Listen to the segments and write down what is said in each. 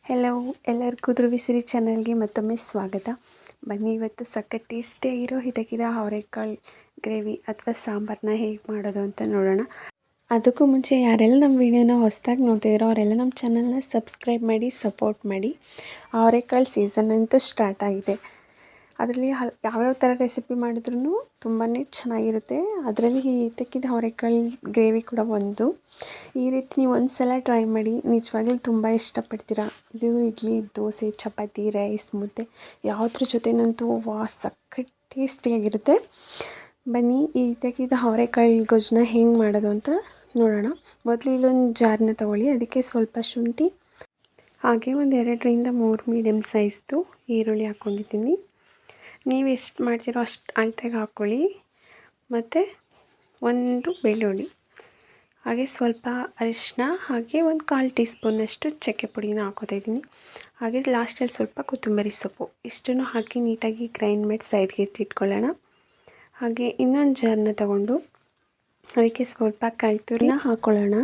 Hello, ಎಲ್ಲರಿಗೂ ಧ್ರುವಿಸಿರಿ ಚಾನಲ್ಗೆ ಮತ್ತೊಮ್ಮೆ ಸ್ವಾಗತ. ಬನ್ನಿ, ಇವತ್ತು ಸಖತ್ ಟೇಸ್ಟಿಯಾಗಿರೋ ಹಿತಕಿದ ಅವರೆಕಾಳು ಗ್ರೇವಿ ಅಥವಾ ಸಾಂಬಾರನ್ನ ಹೇಗೆ ಮಾಡೋದು ಅಂತ ನೋಡೋಣ. ಅದಕ್ಕೂ ಮುಂಚೆ ಯಾರೆಲ್ಲ ನಮ್ಮ ವಿಡಿಯೋನ ಹೊಸದಾಗಿ ನೋಡ್ತಿದ್ದೀರೋ ಅವರೆಲ್ಲ ನಮ್ಮ ಚಾನಲ್ನ ಸಬ್ಸ್ಕ್ರೈಬ್ ಮಾಡಿ, ಸಪೋರ್ಟ್ ಮಾಡಿ. ಅವರೆಕಾಳು ಸೀಸನ್ ಅಂತೂ ಸ್ಟಾರ್ಟ್ ಆಗಿದೆ. ಅದರಲ್ಲಿ ಯಾವ್ಯಾವ ಥರ ರೆಸಿಪಿ ಮಾಡಿದ್ರೂ ತುಂಬಾ ಚೆನ್ನಾಗಿರುತ್ತೆ. ಅದರಲ್ಲಿ ಹಿತಕಿದ ಅವರೆಕಾಳು ಗ್ರೇವಿ ಕೂಡ ಒಂದು. ಈ ರೀತಿ ನೀವು ಒಂದು ಸಲ ಟ್ರೈ ಮಾಡಿ, ನಿಜವಾಗ್ಲೂ ತುಂಬ ಇಷ್ಟಪಡ್ತೀರಾ. ಇದು ಇಡ್ಲಿ, ದೋಸೆ, ಚಪಾತಿ, ರೈಸ್, ಮುದ್ದೆ ಯಾವುದ್ರ ಜೊತೆನಂತೂ ಸಖತ್ ಟೇಸ್ಟಿಯಾಗಿರುತ್ತೆ. ಬನ್ನಿ, ಈ ಹಿತಕಿದ ಅವರೆಕಾಳು ಗೊಜ್ಜನ್ನ ಹೆಂಗೆ ಮಾಡೋದು ಅಂತ ನೋಡೋಣ. ಮೊದಲು ಇಲ್ಲೊಂದು ಜಾರನ್ನ ತೊಗೊಳ್ಳಿ. ಅದಕ್ಕೆ ಸ್ವಲ್ಪ ಶುಂಠಿ, ಹಾಗೆ ಒಂದು 2ರಿಂದ 3 ಮೀಡಿಯಮ್ ಸೈಜ್ದು ಈರುಳ್ಳಿ ಹಾಕ್ಕೊಂಡಿದ್ದೀನಿ. ನೀವು ಎಷ್ಟು ಮಾಡ್ತೀರೋ ಅಷ್ಟು ಅಳತೆಗೆ ಹಾಕ್ಕೊಳ್ಳಿ. ಮತ್ತು ಒಂದು ಬೆಳ್ಳುಳ್ಳಿ, ಹಾಗೆ ಸ್ವಲ್ಪ ಅರಿಶಿನ, ಹಾಗೆ ಒಂದು 1/4 ಟೀ ಸ್ಪೂನಷ್ಟು ಚಕ್ಕೆ ಪುಡಿನ ಹಾಕೋತಾ ಇದ್ದೀನಿ. ಹಾಗೆ ಲಾಸ್ಟಲ್ಲಿ ಸ್ವಲ್ಪ ಕೊತ್ತಂಬರಿ ಸೊಪ್ಪು, ಇಷ್ಟನ್ನು ಹಾಕಿ ನೀಟಾಗಿ ಗ್ರೈಂಡ್ ಮಾಡಿ ಸೈಡ್ಗೆ ಎತ್ತಿಟ್ಕೊಳ್ಳೋಣ. ಹಾಗೆ ಇನ್ನೊಂದು ಜಾರನ್ನ ತಗೊಂಡು ಅದಕ್ಕೆ ಸ್ವಲ್ಪ ಕಾಯಿ ತುರಿನ ಹಾಕ್ಕೊಳ್ಳೋಣ.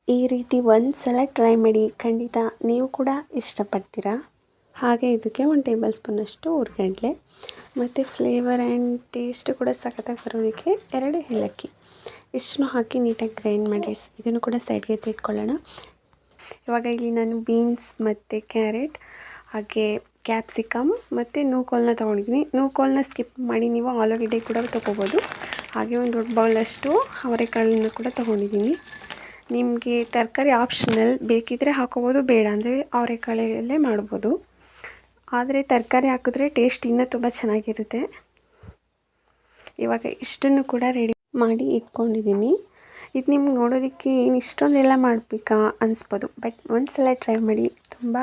ಈ ರೀತಿ ಒಂದು ಸಲ ಟ್ರೈ ಮಾಡಿ, ಖಂಡಿತ ನೀವು ಕೂಡ ಇಷ್ಟಪಡ್ತೀರಾ. ಹಾಗೆ ಇದಕ್ಕೆ 1 ಟೇಬಲ್ ಸ್ಪೂನಷ್ಟು ಹುರ್ಗಡ್ಲೆ, ಮತ್ತು ಫ್ಲೇವರ್ ಆ್ಯಂಡ್ ಟೇಸ್ಟ್ ಕೂಡ ಸಖತ್ತಾಗಿ ಬರೋದಕ್ಕೆ 2 ಏಲಕ್ಕಿ, ಇಷ್ಟನ್ನು ಹಾಕಿ ನೀಟಾಗಿ ಗ್ರೈಂಡ್ ಮಾಡಿ ಇದನ್ನು ಕೂಡ ಸೈಡ್ಗೆ ಎತ್ತಿಟ್ಕೊಳ್ಳೋಣ. ಇವಾಗ ಇಲ್ಲಿ ನಾನು ಬೀನ್ಸ್ ಮತ್ತು ಕ್ಯಾರೆಟ್, ಹಾಗೆ ಕ್ಯಾಪ್ಸಿಕಮ್ ಮತ್ತು ನೂಕೋಲನ್ನ ತೊಗೊಂಡಿದ್ದೀನಿ. ನೂಕೋಲನ್ನ ಸ್ಕಿಪ್ ಮಾಡಿ ನೀವು ಆಲೂಗಡ್ಡೆ ಕೂಡ ತೊಗೋಬೋದು. ಹಾಗೆ ಒಂದು ದೊಡ್ಡ ಬೌಲಷ್ಟು ಅವರೆಕಾಳನ್ನು ಕೂಡ ತೊಗೊಂಡಿದ್ದೀನಿ. ನಿಮಗೆ ತರಕಾರಿ ಆಪ್ಷನಲ್, ಬೇಕಿದ್ದರೆ ಹಾಕೋಬೋದು, ಬೇಡ ಅಂದರೆ ಅವರೆಕಾಳಲ್ಲೇ ಮಾಡ್ಬೋದು. ಆದರೆ ತರಕಾರಿ ಹಾಕಿದ್ರೆ ಟೇಸ್ಟ್ ಇನ್ನೂ ತುಂಬ ಚೆನ್ನಾಗಿರುತ್ತೆ. ಇವಾಗ ಇಷ್ಟನ್ನು ಕೂಡ ರೆಡಿ ಮಾಡಿ ಇಟ್ಕೊಂಡಿದ್ದೀನಿ. ಇದು ನಿಮ್ಗೆ ನೋಡೋದಕ್ಕೆ ಏನು ಇಷ್ಟೊಂದೆಲ್ಲ ಮಾಡಬೇಕಾ ಅನಿಸ್ಬೋದು, ಬಟ್ ಒಂದು ಸಲ ಟ್ರೈ ಮಾಡಿ, ತುಂಬ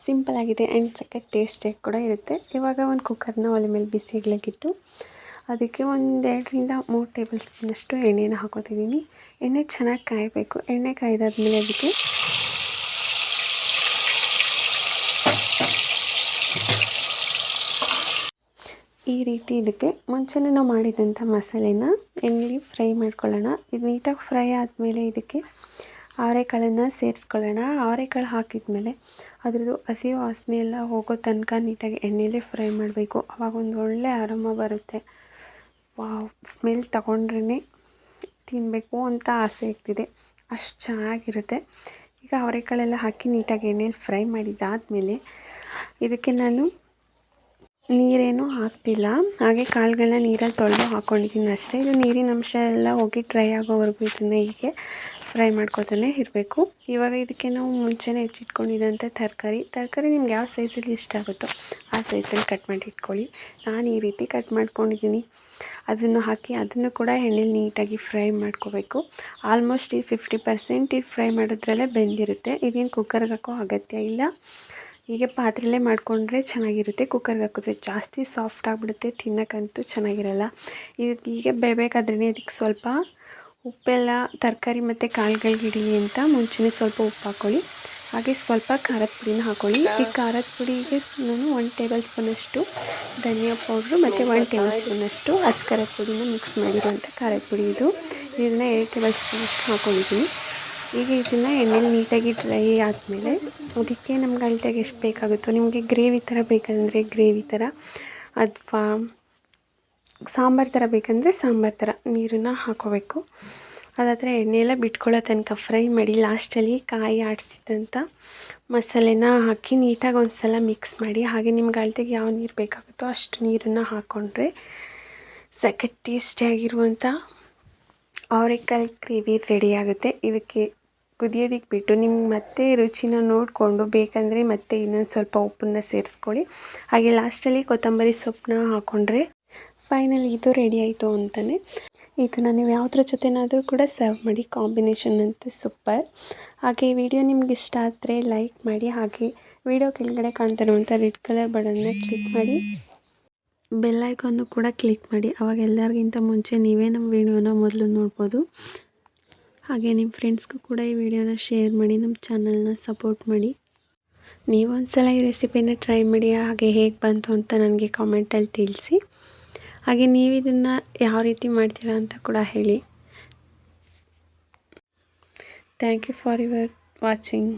ಸಿಂಪಲ್ಲಾಗಿದೆ ಆ್ಯಂಡ್ ಸಖತ್ ಟೇಸ್ಟಿಯಾಗಿ ಕೂಡ ಇರುತ್ತೆ. ಇವಾಗ ಒಂದು ಕುಕ್ಕರ್ನ ಒಲೆ ಮೇಲೆ ಬಿಸಿಡ್ಲಿಕ್ಕಿಟ್ಟು ಅದಕ್ಕೆ 2ರಿಂದ 3 ಟೇಬಲ್ ಸ್ಪೂನಷ್ಟು ಎಣ್ಣೆನ ಹಾಕೋತಿದ್ದೀನಿ. ಎಣ್ಣೆ ಚೆನ್ನಾಗಿ ಕಾಯಬೇಕು. ಎಣ್ಣೆ ಕಾಯ್ದಾದ್ಮೇಲೆ ಅದಕ್ಕೆ ಈ ರೀತಿ ಇದಕ್ಕೆ ಮುಂಚೆನೇ ನಾವು ಮಾಡಿದಂಥ ಮಸಾಲೆನ ಎಣ್ಣೆಲಿ ಫ್ರೈ ಮಾಡ್ಕೊಳ್ಳೋಣ. ಇದು ನೀಟಾಗಿ ಫ್ರೈ ಆದಮೇಲೆ ಇದಕ್ಕೆ ಅವರೆಕಾಳನ್ನು ಸೇರಿಸ್ಕೊಳ್ಳೋಣ. ಅವರೆಕಾಳು ಹಾಕಿದ ಮೇಲೆ ಅದ್ರದ್ದು ಹಸಿ ವಾಸನೆ ಎಲ್ಲ ಹೋಗೋ ತನಕ ನೀಟಾಗಿ ಎಣ್ಣೆಲೇ ಫ್ರೈ ಮಾಡಬೇಕು. ಆವಾಗ ಒಂದು ಒಳ್ಳೆ ಆರಾಮ ಬರುತ್ತೆ. ಸ್ಮೆಲ್ ತಗೊಂಡ್ರೇ ತಿನ್ನಬೇಕು ಅಂತ ಆಸೆ ಆಗ್ತಿದೆ, ಅಷ್ಟು ಚೆನ್ನಾಗಿರುತ್ತೆ. ಈಗ ಅವರೆಕಾಳೆಲ್ಲ ಹಾಕಿ ನೀಟಾಗಿ ಎಣ್ಣೆಲಿ ಫ್ರೈ ಮಾಡಿದ್ದಾದಮೇಲೆ ಇದಕ್ಕೆ ನಾನು ನೀರೇನು ಹಾಕ್ತಿಲ್ಲ, ಹಾಗೆ ಕಾಳುಗಳನ್ನ ನೀರಲ್ಲಿ ತೊಳೆದು ಹಾಕ್ಕೊಂಡಿದ್ದೀನಿ ಅಷ್ಟೇ. ಇದು ನೀರಿನ ಅಂಶ ಎಲ್ಲ ಹೋಗಿ ಡ್ರೈ ಆಗೋವರೆಗೂ ಇದನ್ನು ಹೀಗೆ ಫ್ರೈ ಮಾಡ್ಕೊತಾನೆ ಇರಬೇಕು. ಇವಾಗ ಇದಕ್ಕೆ ನಾವು ಮುಂಚೆನೇ ಹೆಚ್ಚಿಟ್ಕೊಂಡಿದ್ದಂಥ ತರಕಾರಿ ನಿಮ್ಗೆ ಯಾವ ಸೈಜಲ್ಲಿ ಇಷ್ಟ ಆಗುತ್ತೋ ಆ ಸೈಜಲ್ಲಿ ಕಟ್ ಮಾಡಿ ಇಟ್ಕೊಳ್ಳಿ. ನಾನು ಈ ರೀತಿ ಕಟ್ ಮಾಡ್ಕೊಂಡಿದ್ದೀನಿ. ಅದನ್ನು ಹಾಕಿ ಅದನ್ನು ಕೂಡ ಎಣ್ಣೆಲಿ ನೀಟಾಗಿ ಫ್ರೈ ಮಾಡ್ಕೋಬೇಕು. ಆಲ್ಮೋಸ್ಟ್ ಈ 50% ಇದು ಫ್ರೈ ಮಾಡೋದ್ರಲ್ಲೇ ಬೆಂದಿರುತ್ತೆ. ಇದೇನು ಕುಕ್ಕರ್ಗೆ ಹಾಕೋ ಅಗತ್ಯ ಇಲ್ಲ. ಹೀಗೆ ಪಾತ್ರೆಯಲ್ಲೇ ಮಾಡಿಕೊಂಡ್ರೆ ಚೆನ್ನಾಗಿರುತ್ತೆ. ಕುಕ್ಕರ್ಗೆ ಹಾಕಿದ್ರೆ ಜಾಸ್ತಿ ಸಾಫ್ಟ್ ಆಗಿಬಿಡುತ್ತೆ, ತಿನ್ನೋಕ್ಕಂತೂ ಚೆನ್ನಾಗಿರಲ್ಲ. ಇದಕ್ಕೆ ಹೀಗೆ ಬೇಯಬೇಕಾದ್ರೇ ಅದಕ್ಕೆ ಸ್ವಲ್ಪ ಉಪ್ಪೆಲ್ಲ ತರಕಾರಿ ಮತ್ತು ಕಾಳುಗಳಿಗೆ ಹಿಡೀಲಿ ಅಂತ ಮುಂಚೆನೇ ಸ್ವಲ್ಪ ಉಪ್ಪು ಹಾಕ್ಕೊಳ್ಳಿ. ಹಾಗೆ ಸ್ವಲ್ಪ ಖಾರದ ಪುಡಿನ ಹಾಕ್ಕೊಳ್ಳಿ. ಈ ಖಾರದ ಪುಡಿಗೆ ನಾನು 1 ಟೇಬಲ್ ಸ್ಪೂನಷ್ಟು ಧನಿಯಾ ಪೌಡ್ರು ಮತ್ತು 1 ಟೇಬಲ್ ಸ್ಪೂನಷ್ಟು ಅಚ್ಚ ಖಾರದ ಪುಡಿನ ಮಿಕ್ಸ್ ಮಾಡಿರುವಂಥ ಖಾರದ ಪುಡಿ ಇದು. ಇದನ್ನು 2 ಟೇಬಲ್ ಸ್ಪೂನಷ್ಟು ಹಾಕ್ಕೊಂಡಿದ್ದೀನಿ. ಈಗ ಇದನ್ನು ಎಣ್ಣೆಲಿ ನೀಟಾಗಿ ಡ್ರೈ ಆದಮೇಲೆ ಅದಕ್ಕೆ ನಮ್ಗೆ ಅಳತೆಗೆ ಎಷ್ಟು ಬೇಕಾಗುತ್ತೋ, ನಿಮಗೆ ಗ್ರೇವಿ ಥರ ಬೇಕಂದರೆ ಗ್ರೇವಿ ಥರ, ಅಥವಾ ಸಾಂಬಾರು ಥರ ಬೇಕಂದರೆ ಸಾಂಬಾರು ಥರ ನೀರನ್ನು ಹಾಕ್ಕೋಬೇಕು. ಅದಾದರೆ ಎಣ್ಣೆಯೆಲ್ಲ ಬಿಟ್ಕೊಳ್ಳೋ ತನಕ ಫ್ರೈ ಮಾಡಿ. ಲಾಸ್ಟಲ್ಲಿ ಕಾಯಿ ಆಡಿಸಿದಂಥ ಮಸಾಲೆನ ಹಾಕಿ ನೀಟಾಗಿ ಒಂದು ಸಲ ಮಿಕ್ಸ್ ಮಾಡಿ. ಹಾಗೆ ನಿಮ್ಗೆ ಅಳತೆಗೆ ಯಾವ ನೀರು ಬೇಕಾಗುತ್ತೋ ಅಷ್ಟು ನೀರನ್ನು ಹಾಕ್ಕೊಂಡ್ರೆ ಸಖತ್ ಟೇಸ್ಟಿಯಾಗಿರುವಂಥ ಅವರೆಕಾಳು ಗ್ರೇವಿ ರೆಡಿ ಆಗುತ್ತೆ. ಇದಕ್ಕೆ ಕುದಿಯೋದಕ್ಕೆ ಬಿಟ್ಟು ನಿಮ್ಗೆ ಮತ್ತೆ ರುಚಿನ ನೋಡಿಕೊಂಡು ಬೇಕಂದರೆ ಮತ್ತೆ ಇನ್ನೊಂದು ಸ್ವಲ್ಪ ಉಪ್ಪನ್ನು ಸೇರಿಸ್ಕೊಳ್ಳಿ. ಹಾಗೆ ಲಾಸ್ಟಲ್ಲಿ ಕೊತ್ತಂಬರಿ ಸೊಪ್ಪನ್ನ ಹಾಕ್ಕೊಂಡ್ರೆ ಫೈನಲಿ ಇದು ರೆಡಿ ಆಯಿತು ಅಂತಲೇ. ಇದನ್ನು ನೀವು ಯಾವುದ್ರ ಜೊತೆನಾದರೂ ಕೂಡ ಸರ್ವ್ ಮಾಡಿ, ಕಾಂಬಿನೇಷನ್ ಅಂತೂ ಸೂಪರ್. ಹಾಗೆ ಈ ವಿಡಿಯೋ ನಿಮ್ಗೆ ಇಷ್ಟ ಆದರೆ ಲೈಕ್ ಮಾಡಿ. ಹಾಗೆ ವಿಡಿಯೋ ಕೆಳಗಡೆ ಕಾಣ್ತಿರುವಂಥ ರೆಡ್ ಕಲರ್ ಬಟನ್ನ ಕ್ಲಿಕ್ ಮಾಡಿ, ಬೆಲ್ ಐಕಾನ್ನು ಕೂಡ ಕ್ಲಿಕ್ ಮಾಡಿ. ಆವಾಗ ಎಲ್ಲರಿಗಿಂತ ಮುಂಚೆ ನೀವೇ ನಮ್ಮ ವಿಡಿಯೋನ ಮೊದಲು ನೋಡ್ಬೋದು. ಹಾಗೆ ನಿಮ್ಮ ಫ್ರೆಂಡ್ಸ್ಗೂ ಕೂಡ ಈ ವಿಡಿಯೋನ ಶೇರ್ ಮಾಡಿ, ನಮ್ಮ ಚಾನಲ್ನ ಸಪೋರ್ಟ್ ಮಾಡಿ. ನೀವೊಂದು ಸಲ ಈ ರೆಸಿಪಿನ ಟ್ರೈ ಮಾಡಿ, ಹಾಗೆ ಹೇಗೆ ಬಂತು ಅಂತ ನನಗೆ ಕಾಮೆಂಟಲ್ಲಿ ತಿಳಿಸಿ. ಹಾಗೆ ನೀವು ಇದನ್ನು ಯಾವ ರೀತಿ ಮಾಡ್ತೀರಾ ಅಂತ ಕೂಡ ಹೇಳಿ. Thank you for your watching.